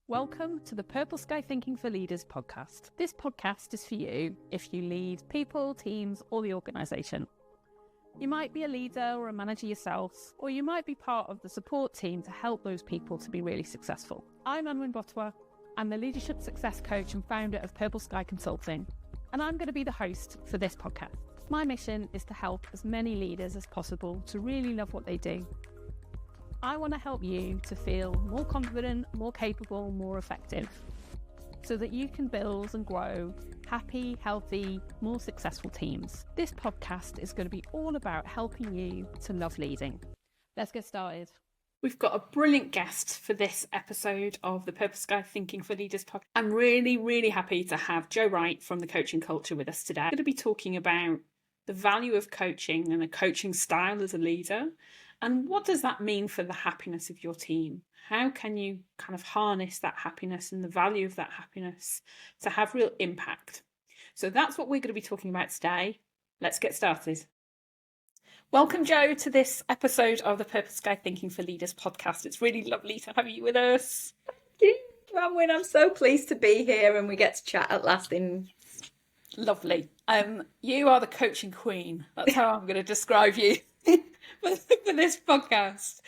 Welcome to the Purple Sky Thinking for Leaders podcast. This podcast is for you if you lead people, teams, or the organisation. You might be a leader or a manager yourself, or you might be part of the support team to help those people to be really successful. I'm Anwen Bottois. I'm the leadership success coach and founder of Purple Sky Consulting, and I'm going to be the host for this podcast. My mission is to help as many leaders as possible to really love what they do. I want to help you to feel more confident, more capable, more effective, so that you can build and grow happy, healthy, more successful teams. This podcast is going to be all about helping you to love leading. Let's get started. We've got a brilliant guest for this episode of the Purple Sky Thinking for Leaders podcast. I'm really happy to have Jo Wright from the Coaching Culture with us today. I'm going to be talking about the value of coaching and a coaching style as a leader. And what does that mean for the happiness of your team? How can you kind of harness that happiness and the value of that happiness to have real impact? So that's what we're going to be talking about today. Let's get started. Welcome, Jo, to this episode of the Purple Sky Thinking for Leaders podcast. It's really lovely to have you with us. Thank you, Anwen. I'm so pleased to be here and we get to chat at last. Lovely. You are the coaching queen. That's how I'm going to describe you. For this podcast.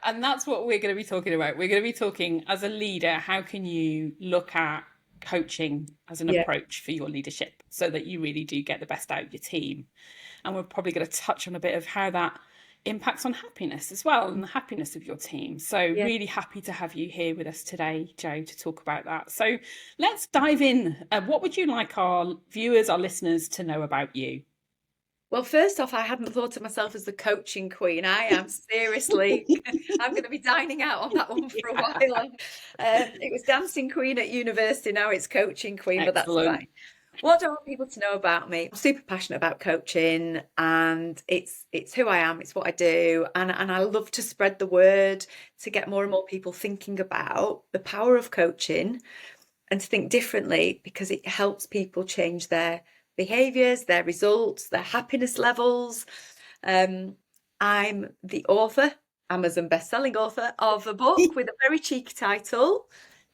And that's what we're going to be talking about. We're going to be talking as a leader, how can you look at coaching as an approach for your leadership so that you really do get the best out of your team. And we're probably going to touch on a bit of how that impacts on happiness as well and the happiness of your team. So really happy to have you here with us today, Jo, to talk about that. So let's dive in. What would you like our viewers, our listeners to know about you? Well, first off, I hadn't thought of myself as the coaching queen. I am seriously, I'm going to be dining out on that one for a while. It was dancing queen at university. Now it's coaching queen, Excellent. But that's fine. What do I want people to know about me? I'm super passionate about coaching and it's who I am. It's what I do. And I love to spread the word to get more and more people thinking about the power of coaching and to think differently because it helps people change their behaviours, their results, their happiness levels. I'm the author, Amazon best-selling author of a book with a very cheeky title.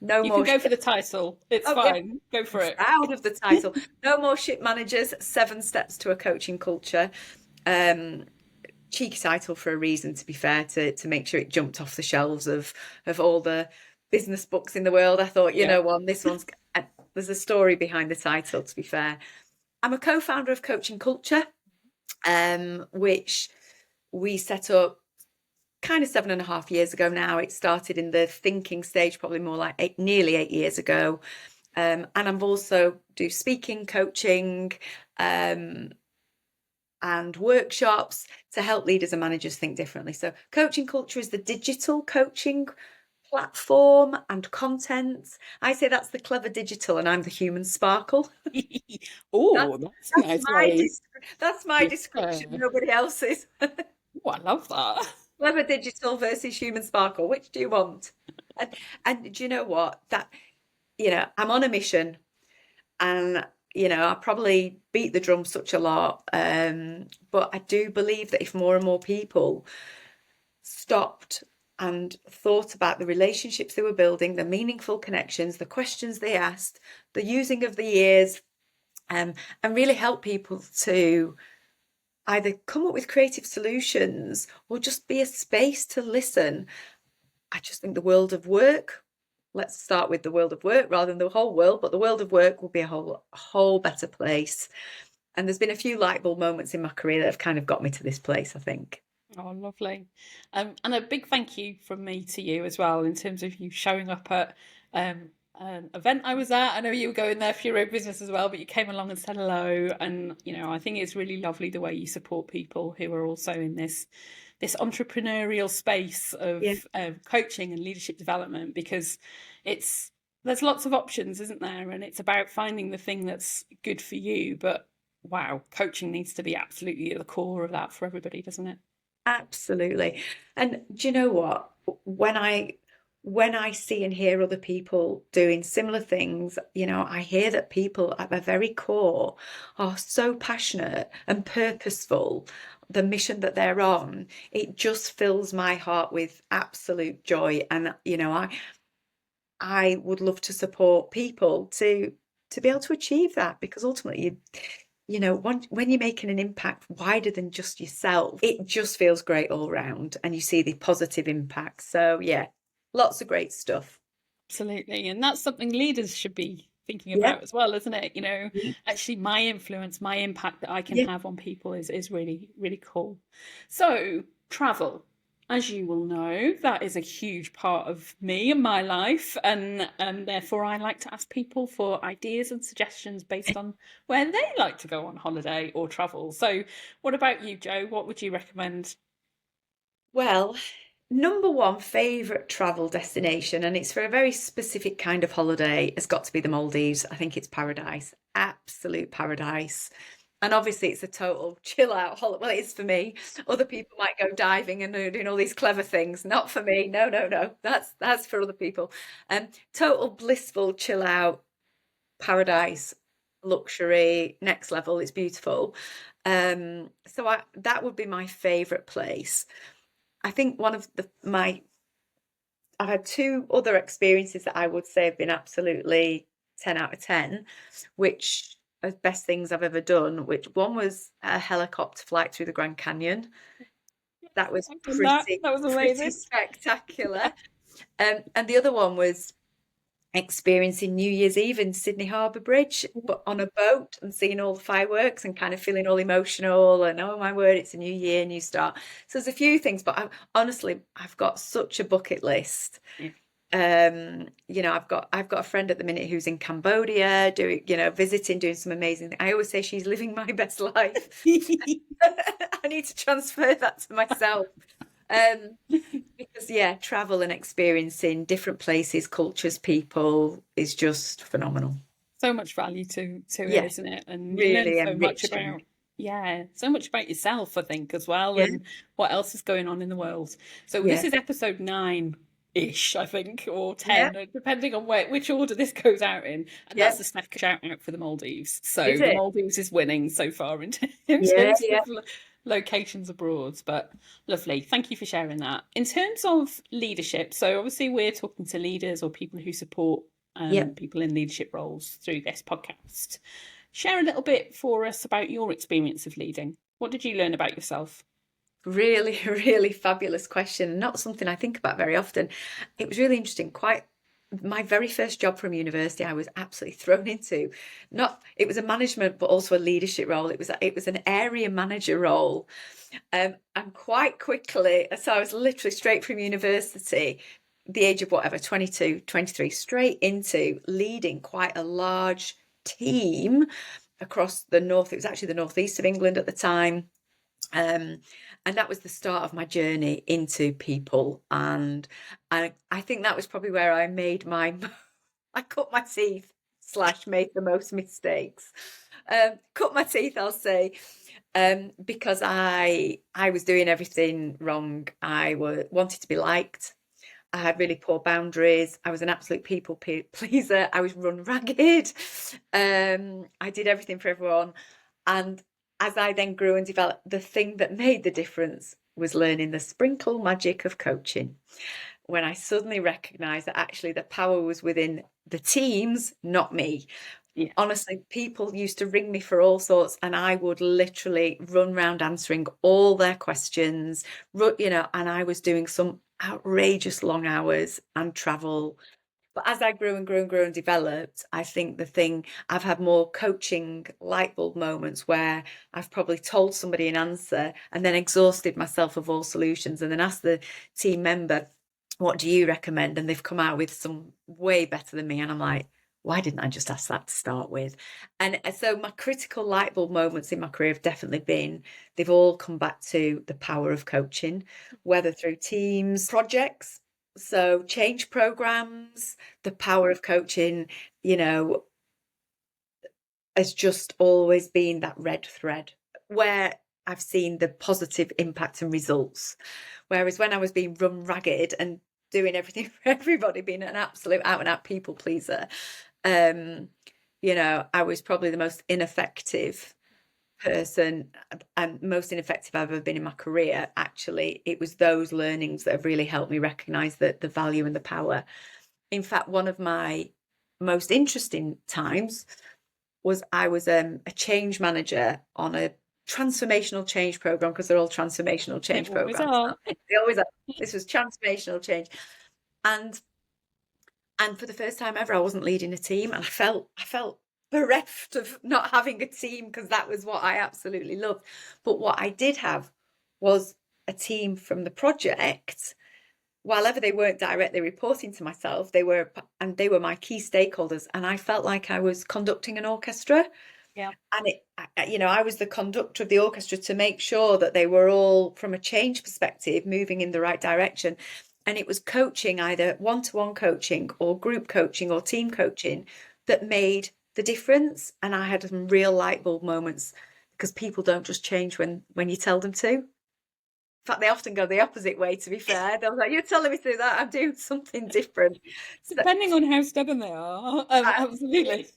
You can go for the title. It's fine. Yeah. Go for it. Proud of the title. No More Shit Managers, 7 Steps to a Coaching Culture. Cheeky title for a reason, to be fair, to make sure it jumped off the shelves of all the business books in the world. I thought, you know what, this one's... There's a story behind the title, to be fair. I'm a co-founder of Coaching Culture, which we set up kind of 7.5 years ago now. It started in the thinking stage, probably more like nearly 8 years ago. And I'm also do speaking, coaching, and workshops to help leaders and managers think differently. So Coaching Culture is the digital coaching platform and content. I say that's the clever digital and I'm the human sparkle. That's my description, nobody else's. I love that. Clever digital versus human sparkle. Which do you want? And do you know what? That, I'm on a mission and, I probably beat the drum such a lot. But I do believe that if more and more people stopped and thought about the relationships they were building, the meaningful connections, the questions they asked, the using of the ears, and really help people to either come up with creative solutions or just be a space to listen. I just think the world of work, let's start with the world of work rather than the whole world, but the world of work will be a whole better place. And there's been a few light bulb moments in my career that have kind of got me to this place, I think. Oh, lovely. And a big thank you from me to you as well, in terms of you showing up at an event I was at. I know you were going there for your own business as well, but you came along and said hello. And, I think it's really lovely the way you support people who are also in this entrepreneurial space of coaching and leadership development, because there's lots of options, isn't there? And it's about finding the thing that's good for you. But wow, coaching needs to be absolutely at the core of that for everybody, doesn't it? Absolutely. And do you know what? When I see and hear other people doing similar things, I hear that people at their very core are so passionate and purposeful, the mission that they're on. It just fills my heart with absolute joy. And, I would love to support people to be able to achieve that, because ultimately when you're making an impact wider than just yourself, it just feels great all round, and you see the positive impact. So yeah, lots of great stuff. Absolutely. And that's something leaders should be thinking Yeah, about as well, isn't it? Actually my influence, my impact that I can yeah. have on people is really, really cool. So travel, as you will know, that is a huge part of me and my life. And therefore I like to ask people for ideas and suggestions based on where they like to go on holiday or travel. So what about you, Jo? What would you recommend? Well, number one favorite travel destination, and it's for a very specific kind of holiday, has got to be the Maldives. I think it's paradise, absolute paradise. And obviously, it's a total chill out holiday. Well, it is for me. Other people might go diving and doing all these clever things. Not for me. No, no, no. That's for other people. Total blissful chill out paradise, luxury, next level. It's beautiful. So that would be my favorite place. I think one of my I've had two other experiences that I would say have been absolutely 10 out of 10, which are best things I've ever done. Which one was a helicopter flight through the Grand Canyon. That was I've done that. pretty That was pretty amazing. spectacular. And the other one was experiencing New Year's Eve in Sydney Harbour Bridge, but on a boat, and seeing all the fireworks and kind of feeling all emotional and oh my word, it's a new year, new start. So there's a few things, but honestly, I've got such a bucket list. Yeah. I've got a friend at the minute who's in Cambodia doing, visiting, doing some amazing things. I always say she's living my best life. I need to transfer that to myself. Because yeah, travel and experiencing different places, cultures, people is just phenomenal. So much value to it, Yeah, isn't it? And you learn really so much enriching. about, yeah, so much about yourself, I think, as well, Yeah, and what else is going on in the world. So this yeah, is episode 9-ish, I think, or yeah, 10, depending on which order this goes out in. And yeah. that's the second shout out for the Maldives. Is So the it? Maldives is winning so far in Yeah, terms yeah, of locations abroad. But lovely. Thank you for sharing that. In terms of leadership, so obviously we're talking to leaders or people who support yeah. people in leadership roles through this podcast. Share a little bit for us about your experience of leading. What did you learn about yourself? Really, really fabulous question. Not something I think about very often. It was really interesting. Quite my very first job from university, I was absolutely thrown into. Not it was a management, but also a leadership role. It was an area manager role. And quite quickly, so I was literally straight from university, the age of whatever, 22, 23, straight into leading quite a large team across the north. It was actually the northeast of England at the time. And that was the start of my journey into people. And I think that was probably where I made I cut my teeth slash made the most mistakes. Cut my teeth, I'll say, because I was doing everything wrong. Wanted to be liked. I had really poor boundaries. I was an absolute people pleaser. I was run ragged. I did everything for everyone. And as I then grew and developed, the thing that made the difference was learning the sprinkle magic of coaching. When I suddenly recognized that actually the power was within the teams, not me. Yeah. Honestly, people used to ring me for all sorts, and I would literally run around answering all their questions, and I was doing some outrageous long hours and travel. But as I grew and grew and grew and developed, I think I've had more coaching light bulb moments where I've probably told somebody an answer and then exhausted myself of all solutions and then asked the team member, what do you recommend? And they've come out with some way better than me. And I'm like, why didn't I just ask that to start with? And so my critical light bulb moments in my career have definitely they've all come back to the power of coaching, whether through teams, projects, so change programs, the power of coaching, has just always been that red thread where I've seen the positive impact and results. Whereas when I was being run ragged and doing everything for everybody, being an absolute out and out people pleaser, I was probably the most ineffective person and most ineffective I've ever been in my career. Actually, it was those learnings that have really helped me recognize the value and the power. In fact, one of my most interesting times was I was a change manager on a transformational change program, because they're all transformational They change always programs. are. They always are. This was transformational change, and for the first time ever, I wasn't leading a team, and I felt bereft of not having a team, because that was what I absolutely loved. But what I did have was a team from the project. While ever they weren't directly reporting to myself, they were my key stakeholders, and I felt like I was conducting an orchestra. Yeah. And I was the conductor of the orchestra to make sure that they were all, from a change perspective, moving in the right direction. And it was coaching, either one-to-one coaching or group coaching or team coaching, that made the difference. And I had some real light bulb moments, because people don't just change when you tell them to. In fact, they often go the opposite way, to be fair. They're like, you're telling me to do that, I'm doing something different. Depending on how stubborn they are. Absolutely.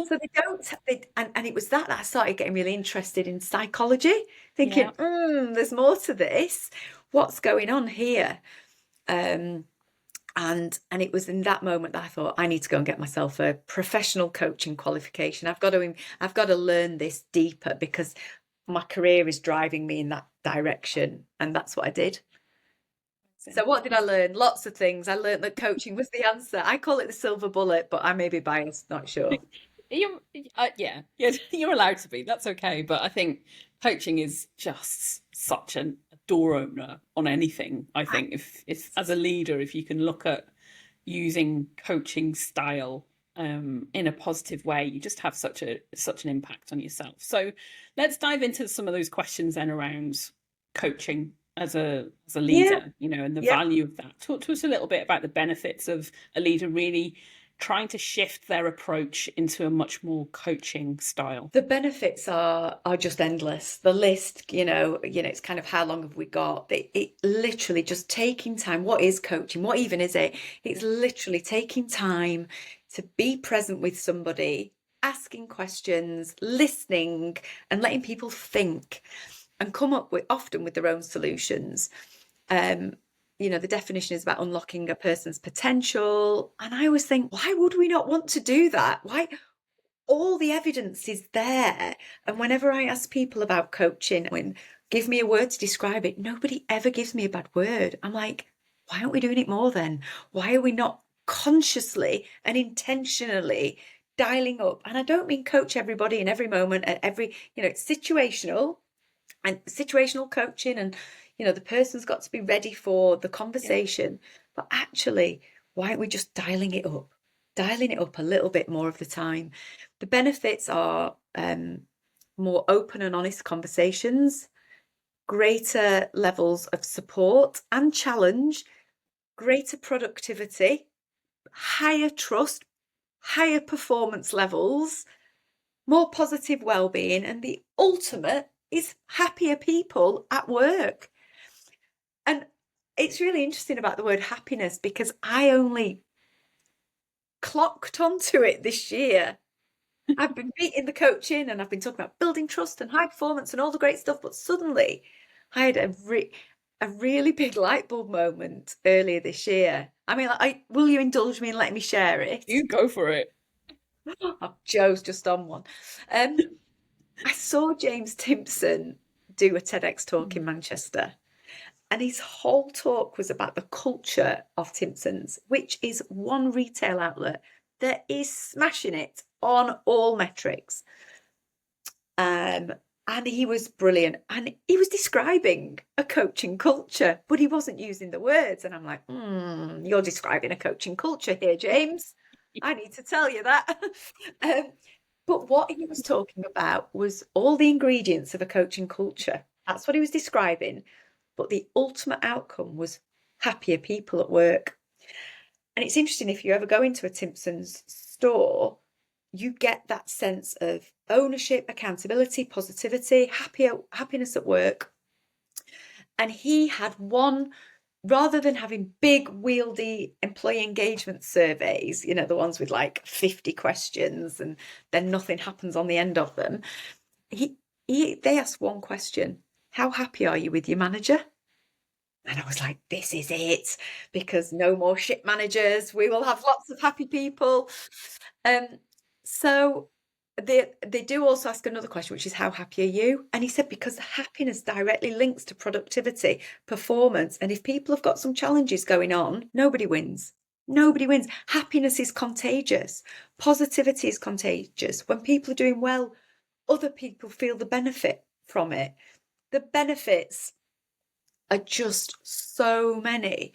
So and it was that I started getting really interested in psychology, thinking, there's more to this. What's going on here? And it was in that moment that I thought, I need to go and get myself a professional coaching qualification. I've got to learn this deeper, because my career is driving me in that direction. And that's what I did. So what did I learn? Lots of things. I learned that coaching was the answer. I call it the silver bullet, but I may be biased, not sure. Yeah, you're allowed to be. That's okay. But I think coaching is just such a door opener on anything. I think if as a leader, if you can look at using coaching style in a positive way, you just have such an impact on yourself. So let's dive into some of those questions then around coaching as a leader, and the value of that. Talk to us a little bit about the benefits of a leader really trying to shift their approach into a much more coaching style. The benefits are just endless. The list, it's kind of, how long have we got? It literally just taking time. What is coaching? What even is it? It's literally taking time to be present with somebody, asking questions, listening, and letting people think and come up often with their own solutions. The definition is about unlocking a person's potential. And I always think, why would we not want to do that? Why? All the evidence is there. And whenever I ask people about coaching, give me a word to describe it, nobody ever gives me a bad word. I'm like, why aren't we doing it more then? Why are we not consciously and intentionally dialing up? And I don't mean coach everybody in every moment, at every, it's situational, and situational coaching, and the person's got to be ready for the conversation. But actually, why aren't we just dialing it up a little bit more of the time? The benefits are more open and honest conversations, greater levels of support and challenge, greater productivity, higher trust, higher performance levels, more positive well-being, and the ultimate is happier people at work. And it's really interesting about the word happiness, because I only clocked onto it this year. I've been beating the coaching, and I've been talking about building trust and high performance and all the great stuff, but suddenly I had a really big light bulb moment earlier this year. I mean, will you indulge me and let me share it? You go for it. Oh, Joe's just on one. I saw James Timpson do a TEDx talk in Manchester, and his whole talk was about the culture of Timpson's, which is one retail outlet that is smashing it on all metrics. And he was brilliant, and he was describing a coaching culture, but he wasn't using the words. And I'm like, you're describing a coaching culture here, James. I need to tell you that. But what he was talking about was all the ingredients of a coaching culture. That's what he was describing. But the ultimate outcome was happier people at work. And it's interesting, if you ever go into a Timpson's store, you get that sense of ownership, accountability, positivity, happiness at work. And he had one, rather than having big, wieldy employee engagement surveys, the ones with like 50 questions and then nothing happens on the end of them, they asked one question: how happy are you with your manager? And I was like, this is it, because no more shit managers. We will have lots of happy people. So they do also ask another question, which is, how happy are you? And he said, because happiness directly links to productivity, performance. And if people have got some challenges going on, nobody wins. Nobody wins. Happiness is contagious. Positivity is contagious. When people are doing well, other people feel the benefit from it. The benefits are just so many.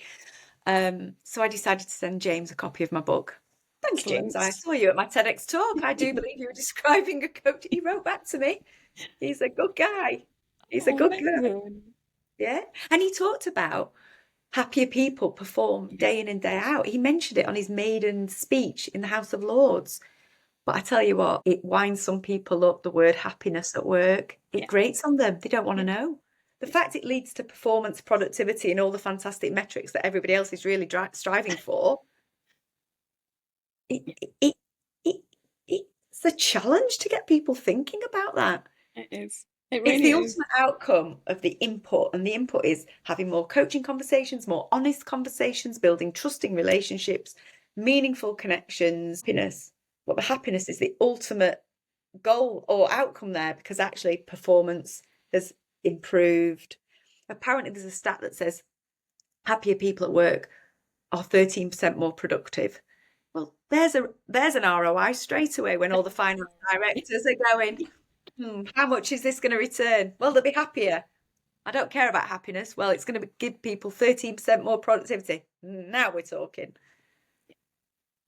So I decided to send James a copy of my book. Thanks, James. I saw you at my TEDx talk. I do believe you were describing a coach. He wrote back to me. He's a good guy. He's a good guy. Yeah. And he talked about happier people perform day in and day out. He mentioned it on his maiden speech in the House of Lords. But I tell you what, it winds some people up, the word happiness at work. It grates on them. They don't want to know. The fact it leads to performance, productivity, and all the fantastic metrics that everybody else is really striving for, it's a challenge to get people thinking about that. It is. It's the ultimate outcome of the input, and the input is having more coaching conversations, more honest conversations, building trusting relationships, meaningful connections, happiness. But the happiness is the ultimate goal or outcome there, because actually performance has improved. Apparently there's a stat that says happier people at work are 13% more productive. Well, there's an ROI straight away when all the finance directors are going, how much is this going to return? Well, they'll be happier. I don't care about happiness. Well, it's going to give people 13% more productivity. Now we're talking.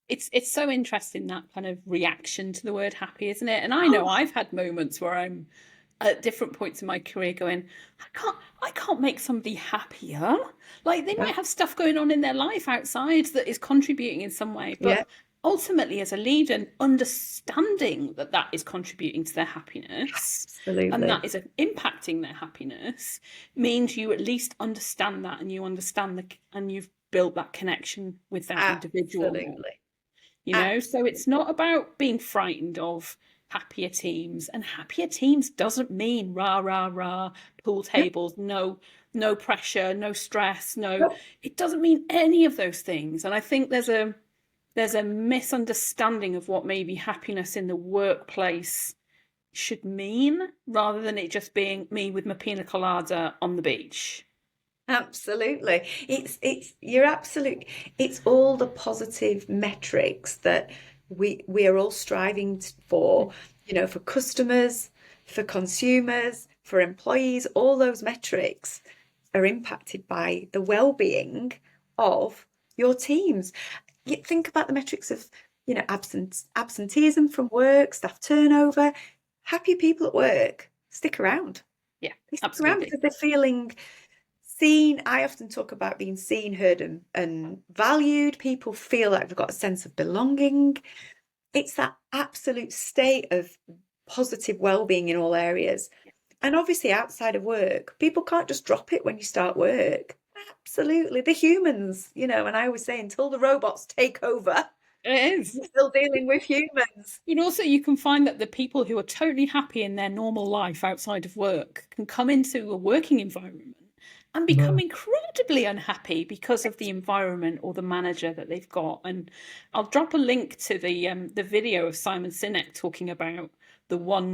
It's so interesting, that kind of reaction to the word happy, isn't it? And I know I've had moments where I'm at different points in my career going, I can't make somebody happier. Like, they might have stuff going on in their life outside that is contributing in some way, but ultimately, as a leader, understanding that that is contributing to their happiness, and that is impacting their happiness, means you at least understand that, and you understand and you've built that connection with that individual. You know, so it's not about being frightened of happier teams, and happier teams doesn't mean rah rah rah pool tables, no pressure, no stress, it doesn't mean any of those things. And I think there's a misunderstanding of what maybe happiness in the workplace should mean, rather than it just being me with my pina colada on the beach. Absolutely. You're absolute. It's all the positive metrics that we are all striving for, for customers, for consumers, for employees. All those metrics are impacted by the well-being of your teams. You think about the metrics of, absenteeism from work, staff turnover. Happy people at work stick around. Yeah, they stick around because they're feeling seen. I often talk about being seen, heard, and valued. People feel like they've got a sense of belonging. It's that absolute state of positive well-being in all areas. And obviously outside of work, people can't just drop it when you start work. Absolutely. The humans, and I always say, until the robots take over, it is. We're still dealing with humans. And also, you can find that the people who are totally happy in their normal life outside of work can come into a working environment and become incredibly unhappy because of the environment or the manager that they've got. And I'll drop a link to the video of Simon Sinek talking about the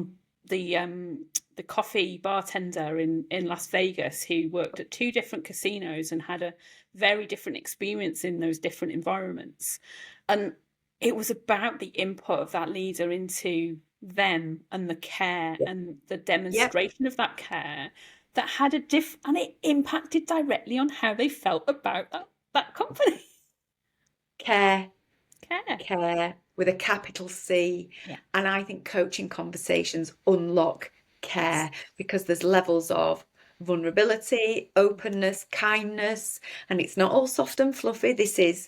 coffee bartender in Las Vegas who worked at 2 different casinos and had a very different experience in those different environments. And it was about the input of that leader into them and the care and the demonstration of that care that had and it impacted directly on how they felt about that company. Care with a capital C. And I think coaching conversations unlock care, because there's levels of vulnerability, openness, kindness, and it's not all soft and fluffy. This is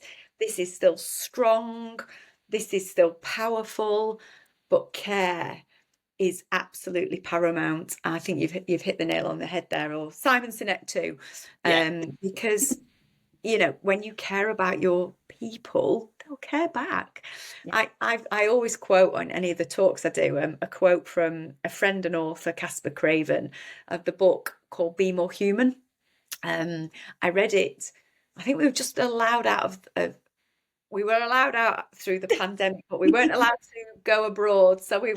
still strong, this is still powerful, but care is absolutely paramount. I think you've hit the nail on the head there, or Simon Sinek too. Because when you care about your people, they'll care back. I always quote on any of the talks I do a quote from a friend and author, Caspar Craven, of the book called Be More Human. I read it. I think we were just allowed out we were allowed out through the pandemic, but we weren't allowed to go abroad. So me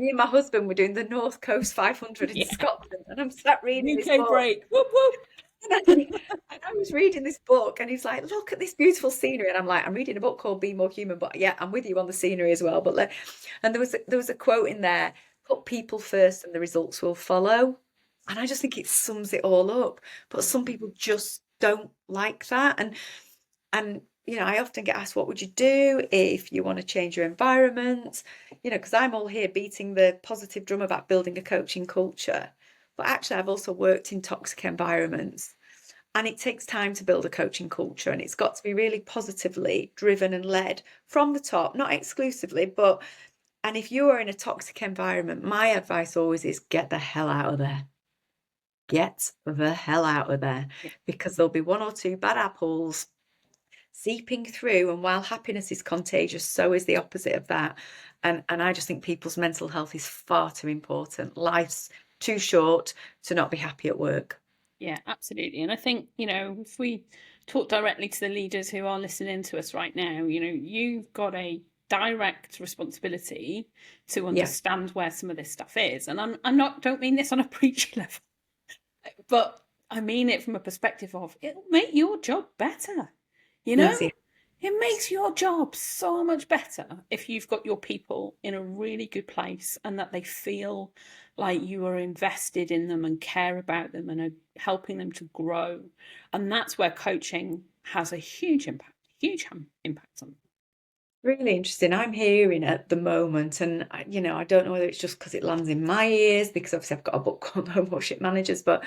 and my husband were doing the North Coast 500 in Yeah. Scotland, and I'm sat reading this UK book. break. Whoop, whoop. And I was reading this book, and he's like, "Look at this beautiful scenery," and I'm like, "I'm reading a book called Be More Human," but yeah, I'm with you on the scenery as well. But and there was a quote in there: "Put people first, and the results will follow." And I just think it sums it all up. But some people just don't like that, and I often get asked, what would you do if you want to change your environment? Because I'm all here beating the positive drum about building a coaching culture. But actually, I've also worked in toxic environments. And it takes time to build a coaching culture, and it's got to be really positively driven and led from the top, not exclusively, and if you are in a toxic environment, my advice always is get the hell out of there. Get the hell out of there, because there'll be one or two bad apples seeping through, and while happiness is contagious, so is the opposite of that. And I just think people's mental health is far too important. Life's too short to not be happy at work. Yeah, absolutely. And I think, if we talk directly to the leaders who are listening to us right now, you've got a direct responsibility to understand where some of this stuff is. And don't mean this on a preachy level, but I mean it from a perspective of it'll make your job better. Yes, yeah. It makes your job so much better if you've got your people in a really good place and that they feel like you are invested in them and care about them and are helping them to grow. And that's where coaching has a huge impact on them. Really interesting. I'm hearing at the moment, and I don't know whether it's just because it lands in my ears, because obviously I've got a book called Home Worship Managers, but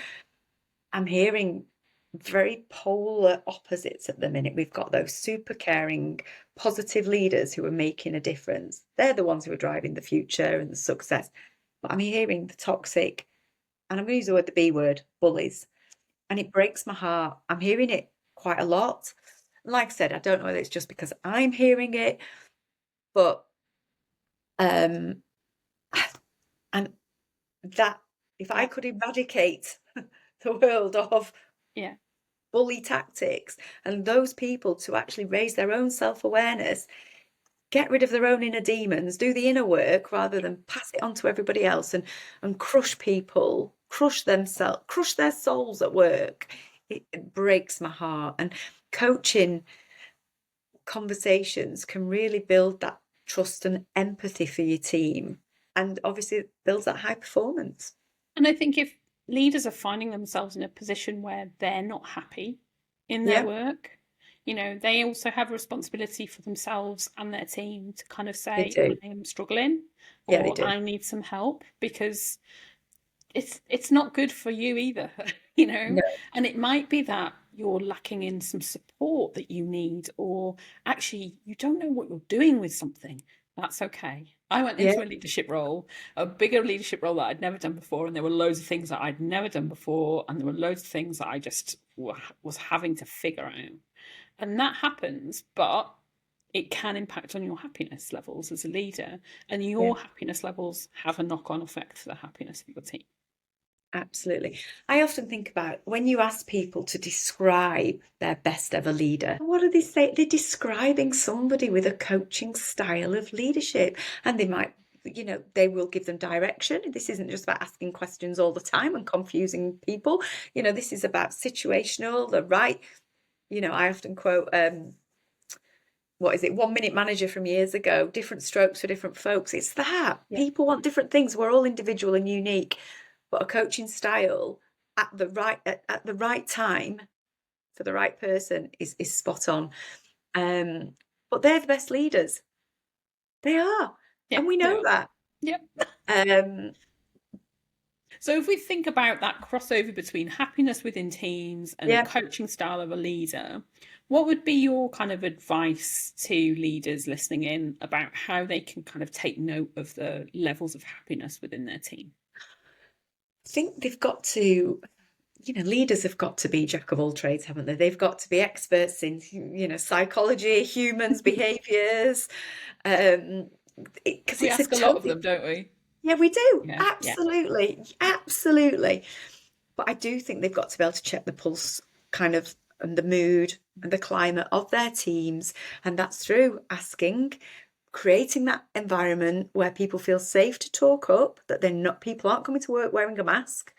I'm hearing very polar opposites at the minute. We've got those super caring, positive leaders who are making a difference. They're the ones who are driving the future and the success. But I'm hearing the toxic, and I'm going to use the word, the B word, bullies. And it breaks my heart. I'm hearing it quite a lot. Like I said, I don't know whether it's just because I'm hearing it, but and that if I could eradicate the world of bully tactics and those people to actually raise their own self-awareness, get rid of their own inner demons, do the inner work rather than pass it on to everybody else and crush people, crush themselves, crush their souls at work, it breaks my heart. And coaching conversations can really build that trust and empathy for your team, and obviously it builds that high performance. And I think if leaders are finding themselves in a position where they're not happy in their work, they also have a responsibility for themselves and their team to kind of say, I am struggling, or I need some help, because it's not good for you either, No. And it might be that you're lacking in some support that you need, or actually you don't know what you're doing with something. That's okay. I went into a leadership role, a bigger leadership role that I'd never done before, and there were loads of things that I'd never done before, and there were loads of things that I just was having to figure out. And that happens, but it can impact on your happiness levels as a leader, and your happiness levels have a knock-on effect for the happiness of your team. Absolutely. I often think about when you ask people to describe their best ever leader, what do they say? They're describing somebody with a coaching style of leadership, and they might, they will give them direction. This isn't just about asking questions all the time and confusing people. This is about situational, the right, I often quote, what is it? 1 Minute Manager from years ago, different strokes for different folks. It's that people want different things. We're all individual and unique. But a coaching style at the right time for the right person is spot on. But they're the best leaders. They are. And we know that. Yep. So if we think about that crossover between happiness within teams and the coaching style of a leader, what would be your kind of advice to leaders listening in about how they can kind of take note of the levels of happiness within their team? I think they've got to, leaders have got to be jack of all trades, haven't they? They've got to be experts in, psychology, humans, behaviours. Because we ask a lot of them, don't we? Yeah, we do. Absolutely. Absolutely. But I do think they've got to be able to check the pulse kind of and the mood and the climate of their teams. And that's through asking, creating that environment where people feel safe to talk up, that people aren't coming to work wearing a mask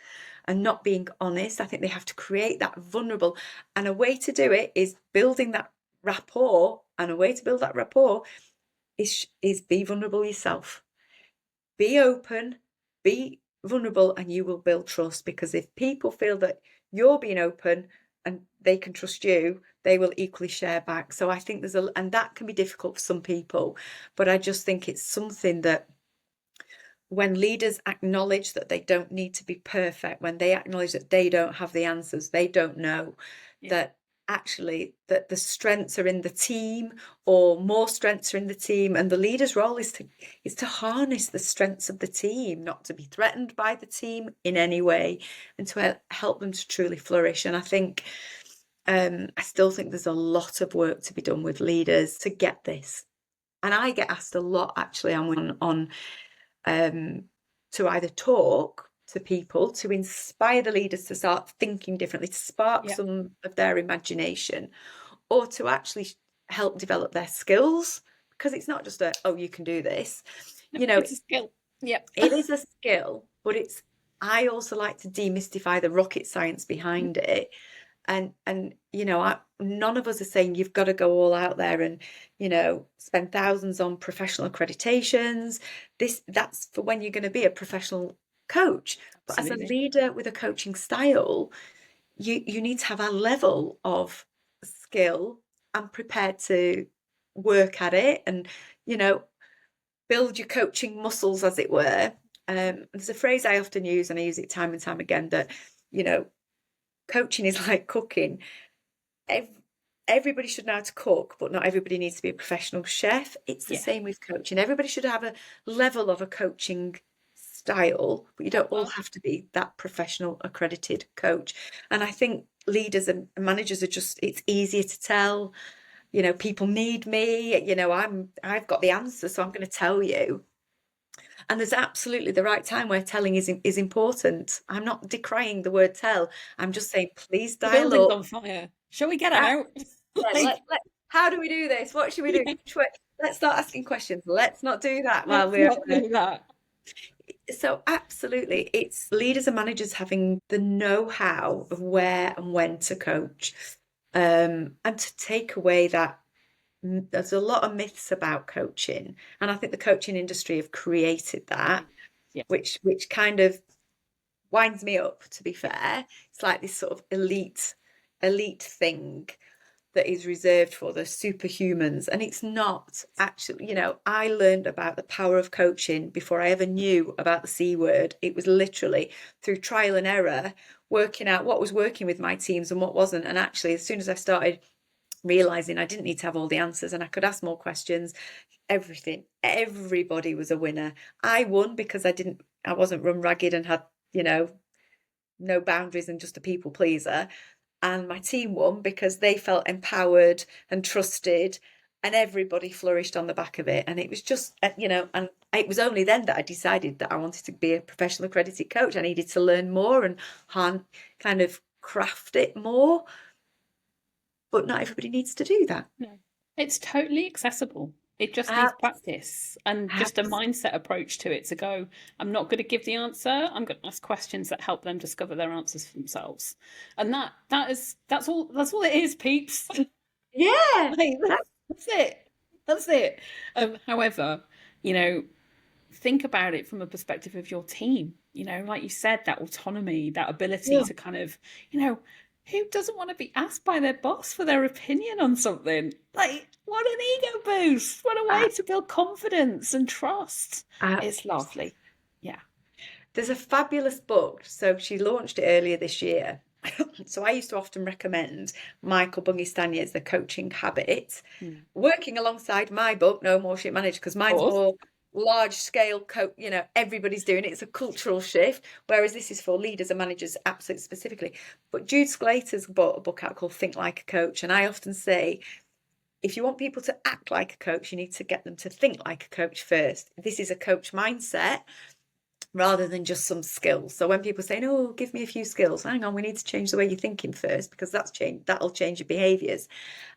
and not being honest. I think they have to create that vulnerable. And a way to do it is building that rapport. And a way to build that rapport is be vulnerable yourself. Be open, be vulnerable, and you will build trust. Because if people feel that you're being open and they can trust you, they will equally share back. So I think and that can be difficult for some people, but I just think it's something that when leaders acknowledge that they don't need to be perfect, when they acknowledge that they don't have the answers, they don't know, that actually that the strengths are in the team, or more strengths are in the team, and the leader's role is to harness the strengths of the team, not to be threatened by the team in any way, and to help them to truly flourish. And I think I still think there's a lot of work to be done with leaders to get this. And I get asked a lot, actually, on to either talk to people, to inspire the leaders to start thinking differently, to spark some of their imagination, or to actually help develop their skills. Because it's not just you can do this. It's a skill. Yep. It is a skill, but I also like to demystify the rocket science behind it. And none of us are saying you've got to go all out there and spend thousands on professional accreditations. That's for when you're going to be a professional coach. But Absolutely. as a leader with a coaching style, you need to have a level of skill and prepared to work at it, and build your coaching muscles, as it were. There's a phrase I often use, and I use it time and time again, that coaching is like cooking. Everybody should know how to cook, but not everybody needs to be a professional chef. It's the same with coaching. Everybody should have a level of a coaching style, but you don't all have to be that professional accredited coach. And I think leaders and managers it's easier to tell, people need me, I've got the answer, so I'm going to tell you. And there's absolutely the right time where telling is important. I'm not decrying the word tell. I'm just saying, please dial Building's up. on fire. Shall we get out? How do we do this? What should we do? Let's start asking questions. Let's not do that while Let's not do that. So absolutely, it's leaders and managers having the know-how of where and when to coach, and to take away that. There's a lot of myths about coaching, and I think the coaching industry have created that, which kind of winds me up, to be fair. It's like this sort of elite thing that is reserved for the superhumans, and it's not actually. I learned about the power of coaching before I ever knew about the C word. It was literally through trial and error, working out what was working with my teams and what wasn't. And actually, as soon as I started realizing I didn't need to have all the answers and I could ask more questions, everybody was a winner. I won because I wasn't run ragged and had no boundaries and just a people pleaser. And my team won because they felt empowered and trusted, and everybody flourished on the back of it. And it was just and it was only then that I decided that I wanted to be a professional accredited coach. I needed to learn more and kind of craft it more. But not everybody needs to do that. No, it's totally accessible. It just needs practice and just a mindset approach to it, to go, I'm not going to give the answer. I'm going to ask questions that help them discover their answers for themselves. And that's all it is, peeps. Yeah. That's it. However, think about it from a perspective of your team. Like you said, that autonomy, that ability to kind of, who doesn't want to be asked by their boss for their opinion on something? Like, what an ego boost. What a way to build confidence and trust. It's lovely. Yeah. There's a fabulous book. So she launched it earlier this year. So I used to often recommend Michael Bungay-Stanier's The Coaching Habit, working alongside my book, No More Shit Manager, because mine's more large scale, everybody's doing it. It's a cultural shift, whereas this is for leaders and managers absolutely specifically. But Jude Sclater's brought a book out called Think Like a Coach, and I often say, if you want people to act like a coach, you need to get them to think like a coach first. This is a coach mindset, rather than just some skills. So when people say, "Oh, give me a few skills," hang on, we need to change the way you're thinking first, because that'll change your behaviours.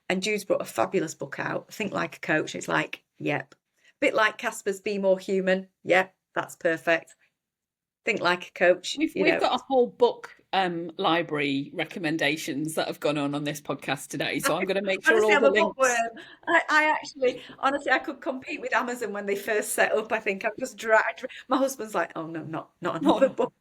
And Jude's brought a fabulous book out, Think Like a Coach. It's like, yep, a bit like Casper's Be More Human. Yep, that's perfect. Think like a coach. We've got a whole book library recommendations that have gone on this podcast today, so I'm going to make sure Honestly, all I'm the a links. bookworm. I actually, honestly, I could compete with Amazon when they first set up. I think I've just dragged. My husband's like, "Oh no, not another book."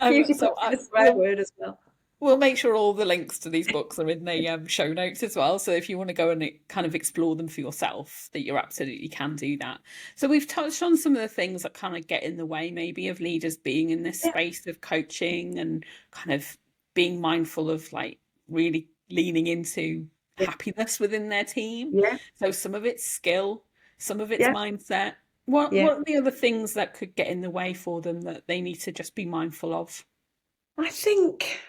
Usually So puts in a swear word as well. We'll make sure all the links to these books are in the show notes as well. So if you want to go and kind of explore them for yourself, that you absolutely can do that. So we've touched on some of the things that kind of get in the way maybe of leaders being in this space of coaching and kind of being mindful of like really leaning into happiness within their team. Yeah. So some of it's skill, some of it's mindset. What are the other things that could get in the way for them that they need to just be mindful of? I think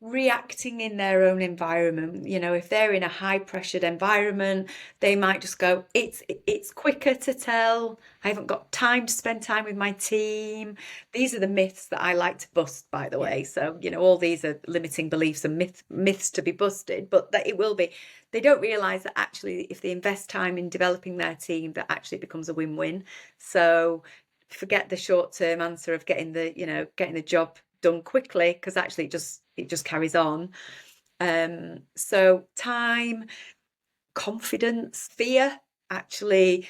reacting in their own environment. If they're in a high pressured environment, they might just go, it's quicker to tell. I haven't got time to spend time with my team. These are the myths that I like to bust, by the way. So, all these are limiting beliefs and myths to be busted, but that it will be. They don't realize that actually, if they invest time in developing their team, that actually becomes a win-win. So forget the short-term answer of getting the job done quickly, because actually it just carries on. So time, confidence, fear, actually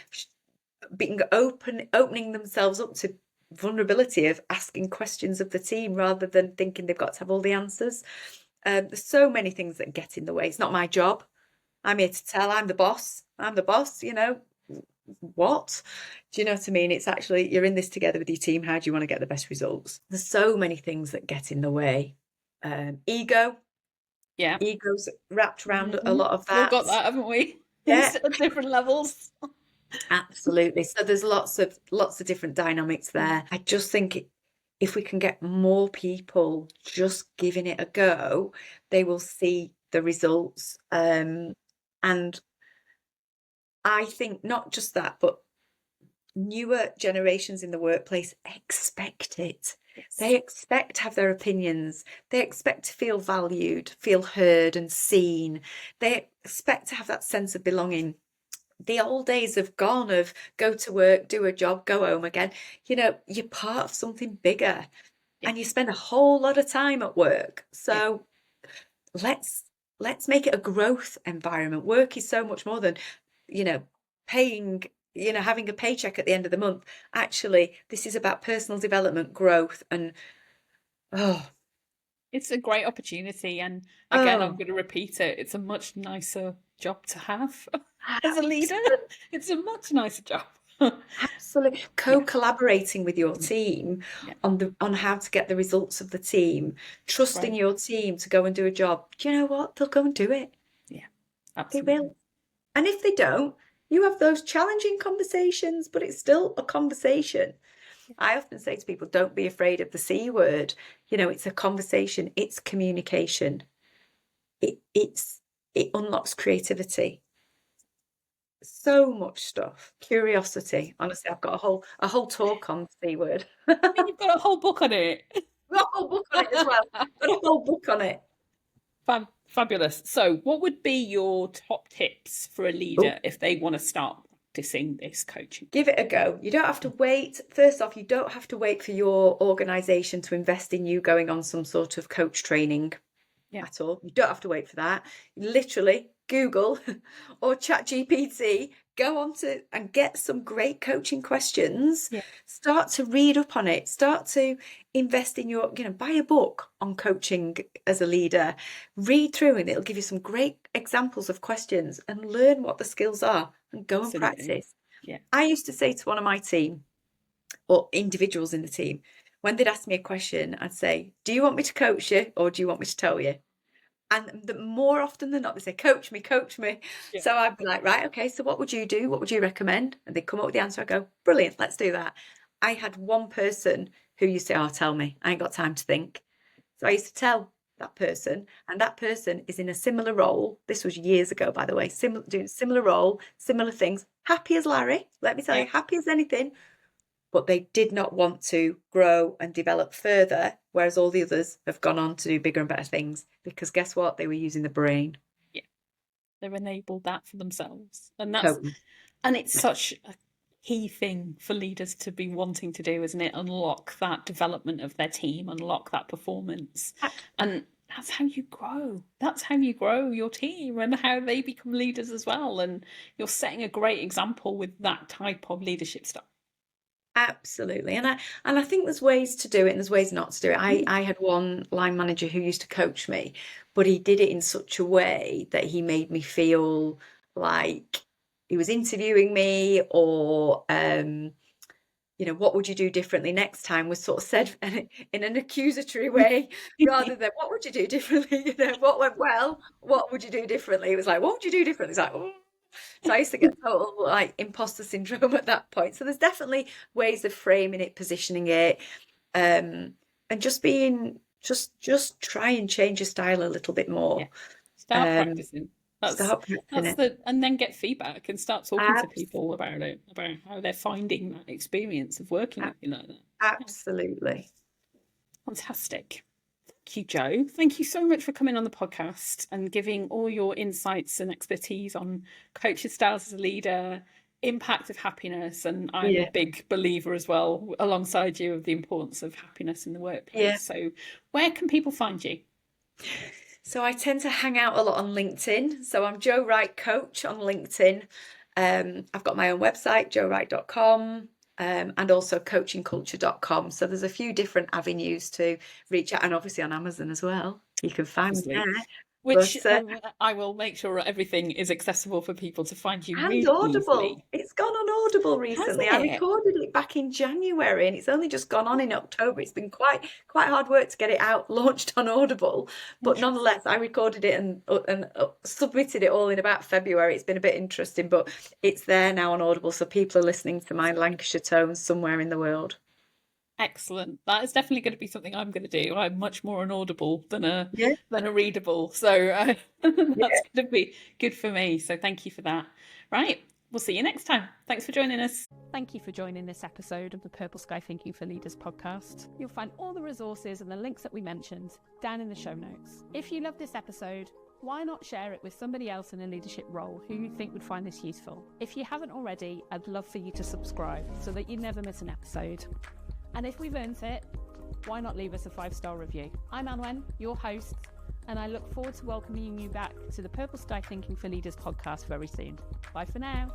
being opening themselves up to vulnerability of asking questions of the team rather than thinking they've got to have all the answers. There's so many things that get in the way. It's not my job. I'm here to tell. I'm the boss. What? Do you know what I mean? It's actually, you're in this together with your team. How do you want to get the best results? There's so many things that get in the way. Ego's wrapped around a lot of that. We've got that, haven't we? Yeah. At different levels. Absolutely. So there's lots of different dynamics there. I just think if we can get more people just giving it a go, they will see the results. And I think not just that, but newer generations in the workplace expect it. They expect to have their opinions. They expect to feel valued, feel heard and seen. They expect to have that sense of belonging. The old days have gone of go to work, do a job, go home again. You're part of something bigger and you spend a whole lot of time at work. So let's make it a growth environment. Work is so much more than, paying, having a paycheck at the end of the month. Actually, this is about personal development, growth, and it's a great opportunity. And again, I'm going to repeat it. It's a much nicer job to have as a leader. It's a much nicer job. Absolutely. Co-collaborating with your team on how to get the results of the team, trusting your team to go and do a job. Do you know what? They'll go and do it. Yeah, absolutely. They will. And if they don't, you have those challenging conversations, but it's still a conversation. I often say to people, don't be afraid of the C word. It's a conversation. It's communication. It unlocks creativity. So much stuff. Curiosity. Honestly, I've got a whole talk on the C word. I mean, you've got a whole book on it. I've got a whole book on it as well. I've got a whole book on it. Fabulous. So what would be your top tips for a leader if they want to start practicing this coaching? Give it a go. You don't have to wait. First off, you don't have to wait for your organisation to invest in you going on some sort of coach training at all. You don't have to wait for that. Literally, Google or ChatGPT, go on to and get some great coaching questions. Start to read up on it. Start to invest in your, buy a book on coaching as a leader. Read through and it'll give you some great examples of questions and learn what the skills are and go and practice. I used to say to one of my team or individuals in the team, when they'd ask me a question, I'd say, do you want me to coach you or do you want me to tell you? And more often than not, they say, coach me. So I'd be like, right, okay, so what would you do? What would you recommend? And they'd come up with the answer. I go, brilliant, let's do that. I had one person who used to say, tell me, I ain't got time to think. So I used to tell that person, and that person is in a similar role. This was years ago, by the way, doing similar role, similar things, happy as Larry. Let me tell you, happy as anything. but they did not want to grow and develop further, whereas all the others have gone on to do bigger and better things, because guess what? They were using the brain. Yeah, they've enabled that for themselves, and Totally. it's such a key thing for leaders to be wanting to do, isn't it? Unlock that development of their team, unlock that performance, and that's how you grow. That's how you grow your team and how they become leaders as well. And you're setting a great example with that type of leadership style. Absolutely. And I think there's ways to do it and there's ways not to do it. I had one line manager who used to coach me, but he did it in such a way that he made me feel like he was interviewing me, or what would you do differently next time, was sort of said in an accusatory way, rather than what would you do differently, what went well, what would you do differently. It was like, what would you do differently? It's like, oh. So I used to get total like imposter syndrome at that point. So there's definitely ways of framing it, positioning it, and just try and change your style a little bit more. Yeah. Start practicing. And then get feedback and start talking to people about it, about how they're finding that experience of working with you like that. Absolutely. Fantastic. Thank you, Jo. Thank you so much for coming on the podcast and giving all your insights and expertise on coaching styles as a leader, impact of happiness. And I'm a big believer as well, alongside you, of the importance of happiness in the workplace. Yeah. So where can people find you? So I tend to hang out a lot on LinkedIn. So I'm Jo Wright Coach on LinkedIn. I've got my own website, jowright.com. And also coachingculture.com. So there's a few different avenues to reach out, and obviously on Amazon as well. You can find me there. Which I will make sure everything is accessible for people to find you. And really Audible. Easily. It's gone on Audible recently. I recorded it back in January and it's only just gone on in October. It's been quite hard work to get it out, launched on Audible. But nonetheless, I recorded it and submitted it all in about February. It's been a bit interesting, but it's there now on Audible. So people are listening to my Lancashire tones somewhere in the world. Excellent. That is definitely going to be something I'm going to do. I'm much more an audible than a readable. So that's going to be good for me. So thank you for that. Right. We'll see you next time. Thanks for joining us. Thank you for joining this episode of the Purple Sky Thinking for Leaders podcast. You'll find all the resources and the links that we mentioned down in the show notes. If you love this episode, why not share it with somebody else in a leadership role who you think would find this useful? If you haven't already, I'd love for you to subscribe so that you never miss an episode. And if we've earned it, why not leave us a 5-star review? I'm Anwen, your host, and I look forward to welcoming you back to the Purple Sky Thinking for Leaders podcast very soon. Bye for now.